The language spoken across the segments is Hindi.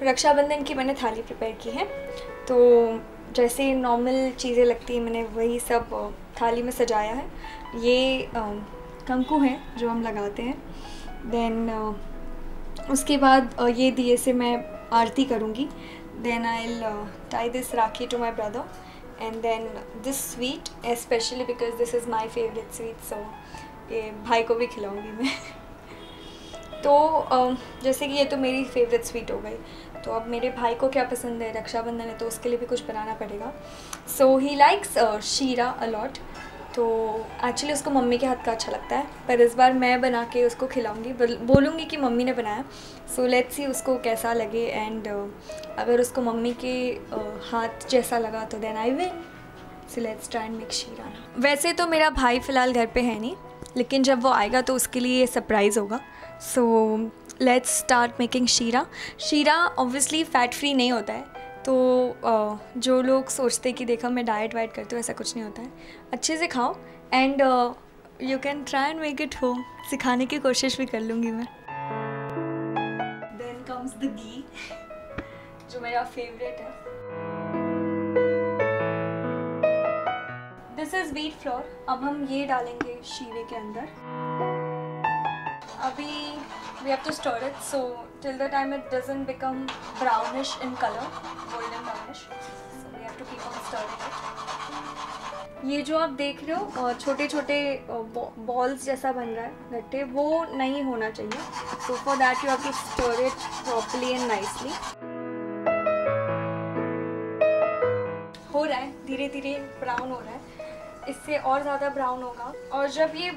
रक्षाबंधन की मैंने थाली प्रिपेयर की है। तो जैसे नॉर्मल चीज़ें लगती हैं मैंने वही सब थाली में सजाया है। ये कंकु हैं जो हम लगाते हैं। देन उसके बाद ये दिए से मैं आरती करूँगी। Then I will tie this rakhi to my brother and then this sweet especially because this is my favorite sweet, so ये भाई को भी खिलाऊँगी मैं। तो जैसे कि ये तो मेरी फेवरेट स्वीट हो गई, तो अब मेरे भाई को क्या पसंद है, रक्षाबंधन है तो उसके लिए भी कुछ बनाना पड़ेगा। सो ही लाइक्स शीरा अलॉट। तो एक्चुअली उसको मम्मी के हाथ का अच्छा लगता है, पर इस बार मैं बना के उसको खिलाऊंगी, बोलूँगी कि मम्मी ने बनाया। सो लेट्स सी उसको कैसा लगे एंड अगर उसको मम्मी के हाथ जैसा लगा तो then I will. So let's try and make sheera. वैसे तो मेरा भाई फ़िलहाल घर पे है नहीं, लेकिन जब वो आएगा तो उसके लिए ये सरप्राइज़ होगा। सो लेट्स स्टार्ट मेकिंग शीरा। शीरा ऑब्वियसली फ़ैट फ्री नहीं होता है, तो जो लोग सोचते हैं कि देखो मैं डाइट वाइट करती हूँ, ऐसा कुछ नहीं होता है। अच्छे से खाओ and you can try and make it home. सिखाने की कोशिश भी कर लूँगी मैं। देन कम्स द घी जो मेरा फेवरेट है। This is wheat flour. अब हम ये डालेंगे शीरे के अंदर। अभी we have to stir it, so till the time it doesn't become brownish in color, golden brownish, so we have to keep on stirring it. ये जो आप देख रहे हो छोटे छोटे बॉल्स जैसा बन रहा है गट्टे, वो नहीं होना चाहिए। so for that you have to stir it properly and nicely. हो रहा है, धीरे धीरे ब्राउन हो रहा है, इससे और ज़्यादा ब्राउन होगा। और जब ये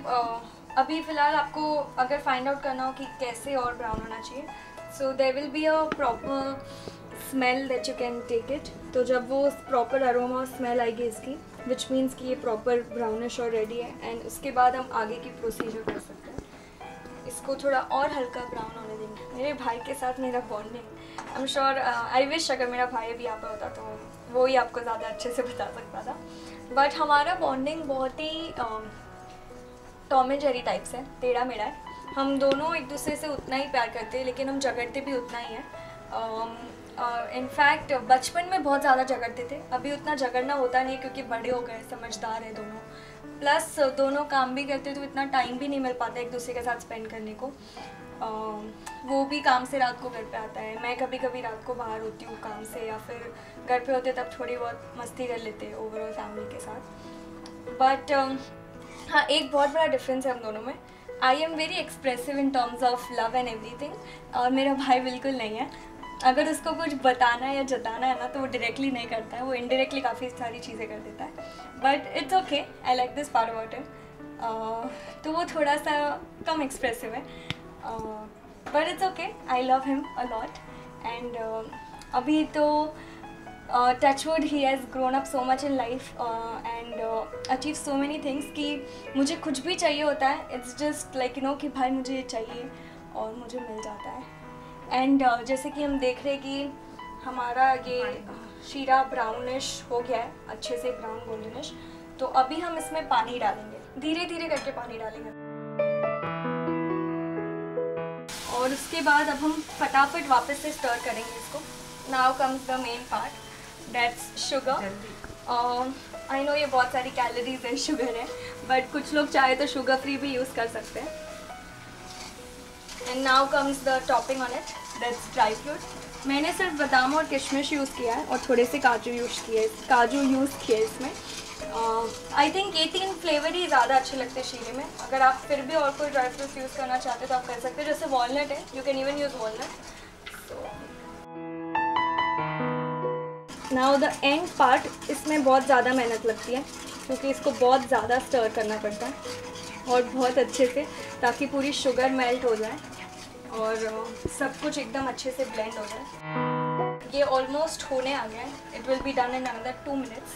अभी फ़िलहाल आपको अगर फाइंड आउट करना हो कि कैसे और ब्राउन होना चाहिए, so there will be a proper smell that you can take it. तो जब वो प्रॉपर अरोमा और स्मेल आएगी इसकी, विच मीन्स कि ये प्रॉपर ब्राउनिश और रेडी है, एंड उसके बाद हम आगे की प्रोसीजर कर सकते हैं। इसको थोड़ा और हल्का ब्राउन होने देंगे। मेरे भाई के साथ मेरा bonding, I am sure, I wish अगर मेरा भाई अभी यहाँ पर होता तो वो ही आपको ज़्यादा अच्छे से बता सकता था। बट हमारा बॉन्डिंग बहुत ही टॉम एंड जेरी टाइप्स है, टेढ़ा मेढ़ा है। हम दोनों एक दूसरे से उतना ही प्यार करते हैं, लेकिन हम झगड़ते भी उतना ही हैं। इनफैक्ट बचपन में बहुत ज़्यादा झगड़ते थे, अभी उतना झगड़ना होता नहीं क्योंकि बड़े हो गए, समझदार है दोनों। प्लस दोनों काम भी करते तो इतना टाइम भी नहीं मिल पाता एक दूसरे के साथ स्पेंड करने को। वो भी काम से रात को घर पे आता है, मैं कभी कभी रात को बाहर होती हूँ काम से, या फिर घर पे होते तब थोड़ी बहुत मस्ती कर लेते ओवरऑल फैमिली के साथ। बट हाँ, एक बहुत बड़ा डिफरेंस है हम दोनों में। I am very expressive in terms of love and everything, और मेरा भाई बिल्कुल नहीं है। अगर उसको कुछ बताना या जताना है ना तो वो डायरेक्टली नहीं करता है, वो इनडायरेक्टली काफ़ी सारी चीज़ें कर देता है। But it's okay, I like this part about him. तो वो थोड़ा सा कम एक्सप्रेसिव है, but it's okay, I love him a lot. And अभी तो touch wood he has grown up so much in life and achieve so many things कि मुझे कुछ भी चाहिए होता है, it's just like you know कि भाई मुझे ये चाहिए और मुझे मिल जाता है। एंड जैसे कि हम देख रहे हैं कि हमारा ये शीरा ब्राउनिश हो गया है, अच्छे से ब्राउन गोल्डनिश। तो अभी हम इसमें पानी डालेंगे, धीरे धीरे करके पानी डालेंगे, और उसके बाद अब हम फटाफट वापस से स्टर करेंगे इसको। Now comes the main part, that's sugar. I know ये बहुत सारी कैलोरीज है, शुगर है, बट कुछ लोग चाहे तो शुगर फ्री भी यूज़ कर सकते हैं। And now comes the topping on it, that's dry fruit. मैंने सिर्फ बादाम और किशमिश यूज़ किया है और थोड़े से काजू यूज़ किए इसमें। आई थिंक ये 3 फ्लेवर ही ज़्यादा अच्छे लगते हैं शीरे में। अगर आप फिर भी और कोई ड्राई फ्रूट्स यूज़ करना चाहते हो तो आप कर सकते हो, जैसे वॉलनट है, you can even use walnut. Now the end part, इसमें बहुत ज़्यादा मेहनत लगती है क्योंकि इसको बहुत ज़्यादा स्टर करना पड़ता है और बहुत अच्छे से, ताकि पूरी शुगर मेल्ट हो जाए और सब कुछ एकदम अच्छे से ब्लेंड हो जाए। ये ऑलमोस्ट होने आ गया है, it will be done in another 2 minutes.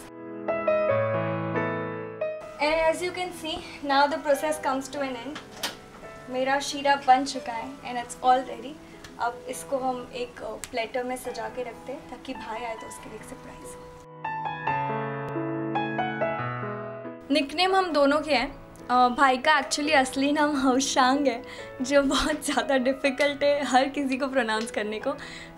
And as you can see now the process comes to an end. मेरा शीरा बन चुका है एंड इट्स ऑल रेडी। अब इसको हम एक प्लेटर में सजा के रखते हैं ताकि भाई आए तो उसके लिए एक सरप्राइज हो। निकनेम हम दोनों के हैं, भाई का एक्चुअली असली नाम हौशांग है, जो बहुत ज़्यादा डिफ़िकल्ट है हर किसी को प्रोनाउंस करने को।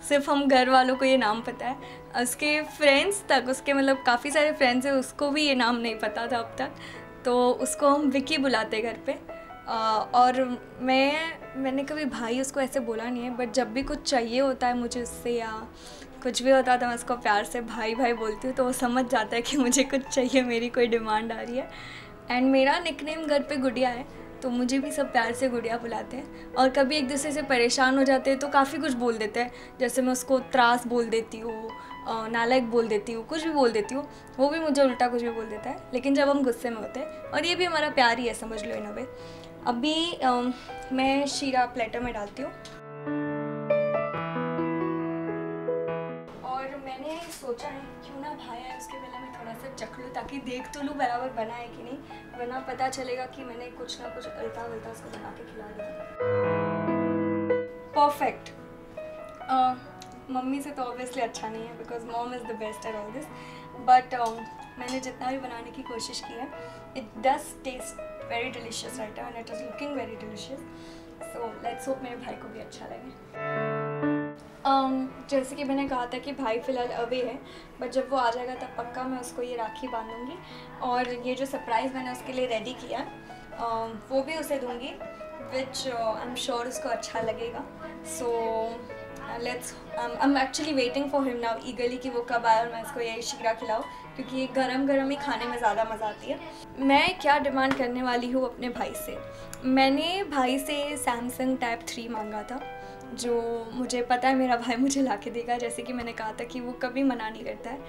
सिर्फ हम घर वालों को ये नाम पता है, उसके फ्रेंड्स तक, उसके मतलब काफ़ी सारे फ्रेंड्स हैं, उसको भी ये नाम नहीं पता था अब तक। तो उसको हम विकी बुलाते घर पे। और मैंने कभी भाई उसको ऐसे बोला नहीं है, बट जब भी कुछ चाहिए होता है मुझे उससे या कुछ भी होता है तो मैं उसको प्यार से भाई भाई बोलती हूँ, तो वो समझ जाता है कि मुझे कुछ चाहिए, मेरी कोई डिमांड आ रही है। एंड मेरा निकनेम घर पे गुड़िया है, तो मुझे भी सब प्यार से गुड़िया बुलाते हैं। और कभी एक दूसरे से परेशान हो जाते हैं तो काफ़ी कुछ बोल देते हैं, जैसे मैं उसको त्रास बोल देती हूँ, नालायक बोल देती हूँ, कुछ भी बोल देती हूँ, वो भी मुझे उल्टा कुछ भी बोल देता है, लेकिन जब हम गुस्से में होते हैं। और ये भी हमारा प्यार ही है, समझ लो इन अ वे। अभी मैं शीरा प्लेटर में डालती हूँ और मैंने सोचा है क्यों ना भाई है उसके पहले मैं थोड़ा सा चख लूँ, ताकि देख तो लूँ बराबर बना है कि नहीं, वरना पता चलेगा कि मैंने कुछ ना कुछ उल्टा वल्टा उसको बना के खिला दिया। परफेक्ट। मम्मी से तो ऑब्वियसली अच्छा नहीं है, because mom is the best at all this, but मैंने जितना भी बनाने की कोशिश की है, it does taste very delicious right now and it is looking very delicious. So let's hope मेरे भाई को भी अच्छा लगे। जैसे कि मैंने कहा था कि भाई फ़िलहाल अवे है, बट जब वो आ जाएगा तब पक्का मैं उसको ये राखी बांधूंगी, और ये जो सरप्राइज़ मैंने उसके लिए रेडी किया वो भी उसे दूंगी, विच आई एम श्योर उसको अच्छा लगेगा। So I am actually waiting for him now eagerly कि वो कब आए और मैं इसको यही शीरा खिलाऊँ, क्योंकि ये गरम गरम ही खाने में ज़्यादा मज़ा आती है। मैं क्या डिमांड करने वाली हूँ अपने भाई से, मैंने भाई से सैमसंग टाइप 3 मांगा था, जो मुझे पता है मेरा भाई मुझे ला के देगा। जैसे कि मैंने कहा था कि वो कभी मना नहीं करता है,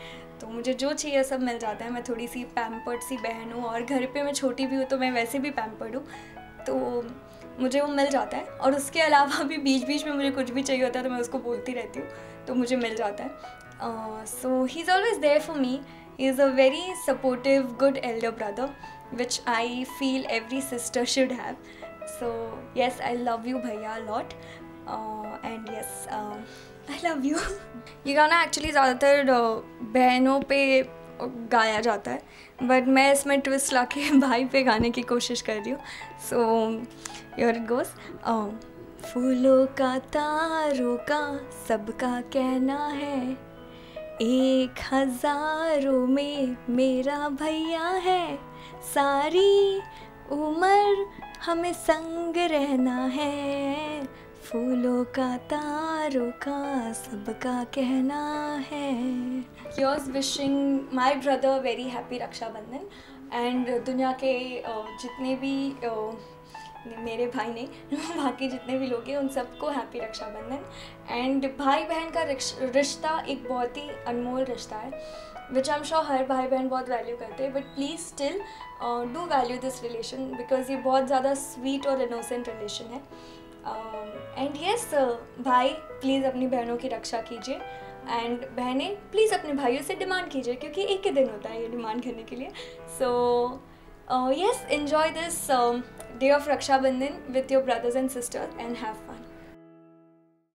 तो मुझे जो चाहिए सब मिल जाता है। मैं थोड़ी सी पैम्पर्ड सी बहन हूँ, और घर पे मैं छोटी भी हूँ तो मैं वैसे भी पैम्पर्ड हूँ, तो मुझे वो मिल जाता है। और उसके अलावा भी बीच बीच में मुझे कुछ भी चाहिए होता है तो मैं उसको बोलती रहती हूँ, तो मुझे मिल जाता है। So he is always there for me. He is a very supportive good elder brother, which I feel every sister should have. So yes, I love you भैया lot, and yes I love you. ये गाना एक्चुअली ज़्यादातर बहनों पे गाया जाता है, बट मैं इसमें ट्विस्ट ला के भाई पे गाने की कोशिश कर रही हूँ। So here it goes. फूलों का तारों का सबका कहना है, 1000 में मेरा भैया है, सारी उम्र हमें संग रहना है, फूलों का तारों का सबका कहना है। Yours wishing my brother very happy Rakshabandhan, and दुनिया के जितने भी मेरे भाई ने बाकी जितने भी लोग हैं उन सबको हैप्पी रक्षाबंधन। एंड भाई बहन का रिश्ता एक बहुत ही अनमोल रिश्ता है, विच आई एम श्योर हर भाई बहन बहुत वैल्यू करते हैं, but please still do value this relation, because ये बहुत ज़्यादा स्वीट और इनोसेंट रिलेशन है। एंड येस, भाई प्लीज़ अपनी बहनों की रक्षा कीजिए, एंड बहनें प्लीज़ अपने भाइयों से डिमांड कीजिए, क्योंकि एक ही दिन होता है ये डिमांड करने के लिए। So yes, enjoy this day of Raksha Bandhan with your brothers and sisters and have fun.